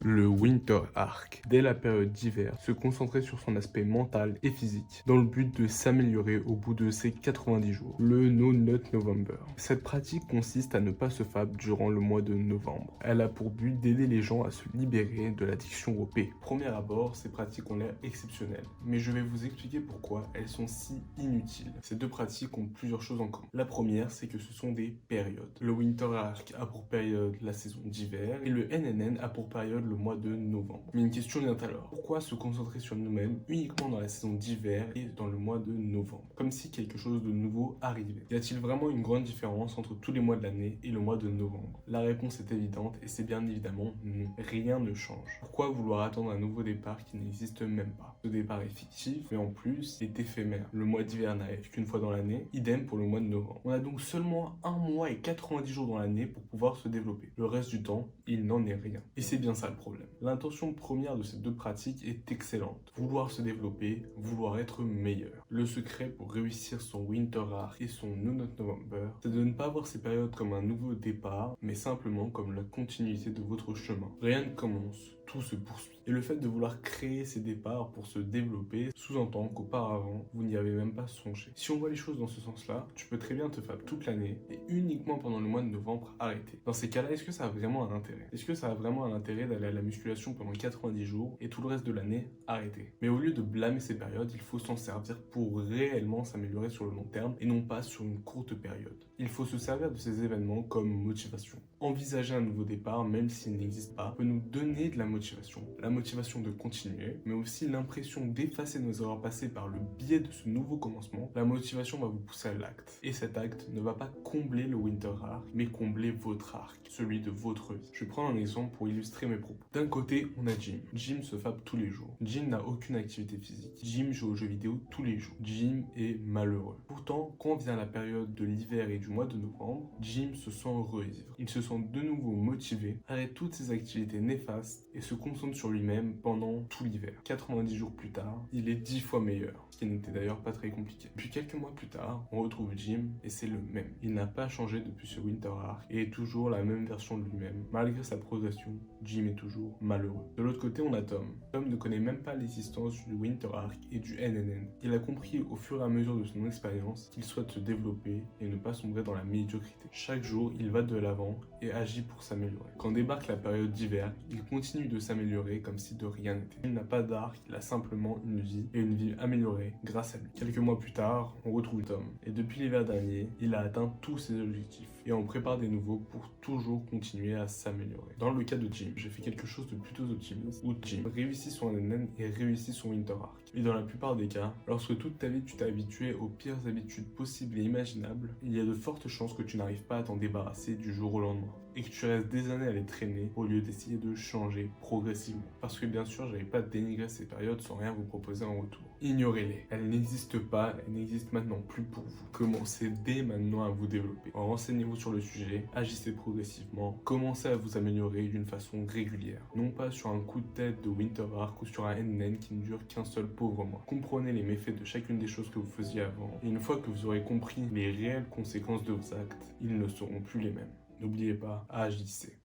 Le Winter Arc, dès la période d'hiver, se concentrait sur son aspect mental et physique, dans le but de s'améliorer au bout de ses 90 jours, le No Nut November. Cette pratique consiste à ne pas se fab durant le mois de novembre. Elle a pour but d'aider les gens à se libérer de l'addiction au P. Premier abord, ces pratiques ont l'air exceptionnelles, mais je vais vous expliquer pourquoi elles sont si inutiles. Ces deux pratiques ont plusieurs choses en commun. La première, c'est que ce sont des périodes. Le Winter Arc a pour période la saison d'hiver, et le NNN a pour période le mois de novembre. Mais une question vient alors. Pourquoi se concentrer sur nous-mêmes uniquement dans la saison d'hiver et dans le mois de novembre? Comme si quelque chose de nouveau arrivait. Y a-t-il vraiment une grande différence entre tous les mois de l'année et le mois de novembre? La réponse est évidente et c'est bien évidemment non. Rien ne change. Pourquoi vouloir attendre un nouveau départ qui n'existe même pas? Ce départ est fictif, mais en plus, il est éphémère. Le mois d'hiver n'arrive qu'une fois dans l'année, idem pour le mois de novembre. On a donc seulement un mois et 90 jours dans l'année pour pouvoir se développer. Le reste du temps, il n'en est rien. Et c'est bien ça le problème. L'intention première de ces deux pratiques est excellente. Vouloir se développer, vouloir être meilleur. Le secret pour réussir son Winter Arc et son No Nut November, c'est de ne pas voir ces périodes comme un nouveau départ, mais simplement comme la continuité de votre chemin. Rien ne commence, tout se poursuit. Et le fait de vouloir créer ces départs pour se développer sous-entend qu'auparavant, vous n'y avez même pas songé. Si on voit les choses dans ce sens-là, tu peux très bien te fab toute l'année et uniquement pendant le mois de novembre arrêter. Dans ces cas-là, est-ce que ça a vraiment un intérêt? Est-ce que ça a vraiment un intérêt d'aller à la musculation pendant 90 jours et tout le reste de l'année arrêter? Mais au lieu de blâmer ces périodes, il faut s'en servir pour réellement s'améliorer sur le long terme et non pas sur une courte période. Il faut se servir de ces événements comme motivation. Envisager un nouveau départ, même s'il n'existe pas, peut nous donner de la motivation. La motivation de continuer, mais aussi l'impression d'effacer nos erreurs passées par le biais de ce nouveau commencement. La motivation va vous pousser à l'acte. Et cet acte ne va pas combler le Winter Arc, mais combler votre arc, celui de votre vie. Je vais prendre un exemple pour illustrer mes propos. D'un côté, on a Jim. Jim se fab tous les jours. Jim n'a aucune activité physique. Jim joue aux jeux vidéo tous les jours. Jim est malheureux. Pourtant, quand vient la période de l'hiver et du mois de novembre, Jim se sent revivre. Il se sent de nouveau motivé, arrête toutes ses activités néfastes et se concentre sur lui-même pendant tout l'hiver. 90 jours plus tard, il est 10 fois meilleur, ce qui n'était d'ailleurs pas très compliqué. Puis quelques mois plus tard, on retrouve Jim et c'est le même. Il n'a pas changé depuis ce Winter Arc et est toujours la même version de lui-même. Malgré sa progression, Jim est toujours malheureux. De l'autre côté, on a Tom. Tom ne connaît même pas l'existence du Winter Arc et du NNN. Il a compris au fur et à mesure de son expérience qu'il souhaite se développer et ne pas sombrer dans la médiocrité. Chaque jour, il va de l'avant et agit pour s'améliorer. Quand débarque la période d'hiver, il continue de s'améliorer comme si de rien n'était. Il n'a pas d'arc, il a simplement une vie et une vie améliorée grâce à lui. Quelques mois plus tard, on retrouve Tom. Et depuis l'hiver dernier, il a atteint tous ses objectifs et on prépare des nouveaux pour toujours continuer à s'améliorer. Dans le cas de Jim, j'ai fait quelque chose de plutôt optimiste où Jim réussit son NN et réussit son Winter Arc. Et dans la plupart des cas, lorsque toute ta vie tu t'es habitué aux pires habitudes possibles et imaginables, il y a de fortes chances que tu n'arrives pas à t'en débarrasser du jour au lendemain et que tu restes des années à les traîner au lieu d'essayer de changer progressivement. Parce que bien sûr, je n'avais pas dénigré ces périodes sans rien vous proposer en retour. Ignorez-les. Elles n'existent pas, elles n'existent maintenant plus pour vous. Commencez dès maintenant à vous développer. Renseignez-vous sur le sujet, agissez progressivement, commencez à vous améliorer d'une façon régulière. Non pas sur un coup de tête de Winter Arc ou sur un NN qui ne dure qu'un seul pauvre mois. Comprenez les méfaits de chacune des choses que vous faisiez avant. Et une fois que vous aurez compris les réelles conséquences de vos actes, ils ne seront plus les mêmes. N'oubliez pas, agissez.